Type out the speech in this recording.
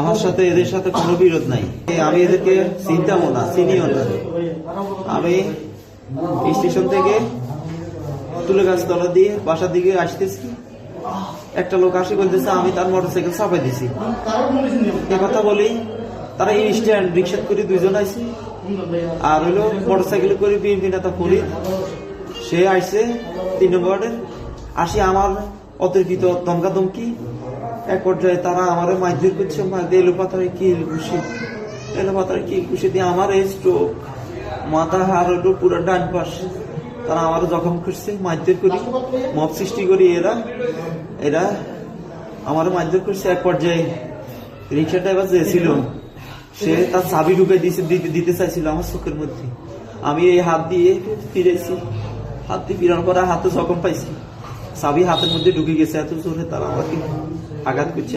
আমার সাথে এদের সাথে কোনো বিরোধ নাই, আমি এদেরকে চিনতামও না, চিনিও না। আমি স্টেশন থেকে তুলে গাছ তলা দিয়ে বাসার দিকে আসতেছি, একটা লোক আসে বলতেছে আমি তার মোটরসাইকেল চাপাই দিছি। এ কথা বলি, তারা ইনস্ট্যান্ট রিক্সা করে দুইজন আইছে, আর হইলো মোটরসাইকেল করে বিএনপি নেতা ফরিদ, সে আইসে 3 নম্বর ওয়ার্ডের। আসি আমার অতর্কিত ধমকা ধমকি, এক পর্যায়ে তারা আমার মারধর করছে, এলো পাতারে কিল ঘুষি দিয়ে আমার এই স্ট্রোক, মাথা হার হইলো পুরো ডান পাশ, তারা আমার জখম করছে, মারধর করি, মব সৃষ্টি করি। এরা আমার মারধর করছে। এক পর্যায়ে রিক্সা ড্রাইভার যে ছিল, সে তার চাবি ঢুকে দিতে চাইছিল আমার চোখের মধ্যে। আমি এই হাত দিয়ে ফিরেছি, হাত দিয়ে ফিরানোর পরে হাতে জখম পাইছি, চাবি হাতের মধ্যে ঢুকে গেছে, এত জোরে তারা আমাকে আঘাত করছে।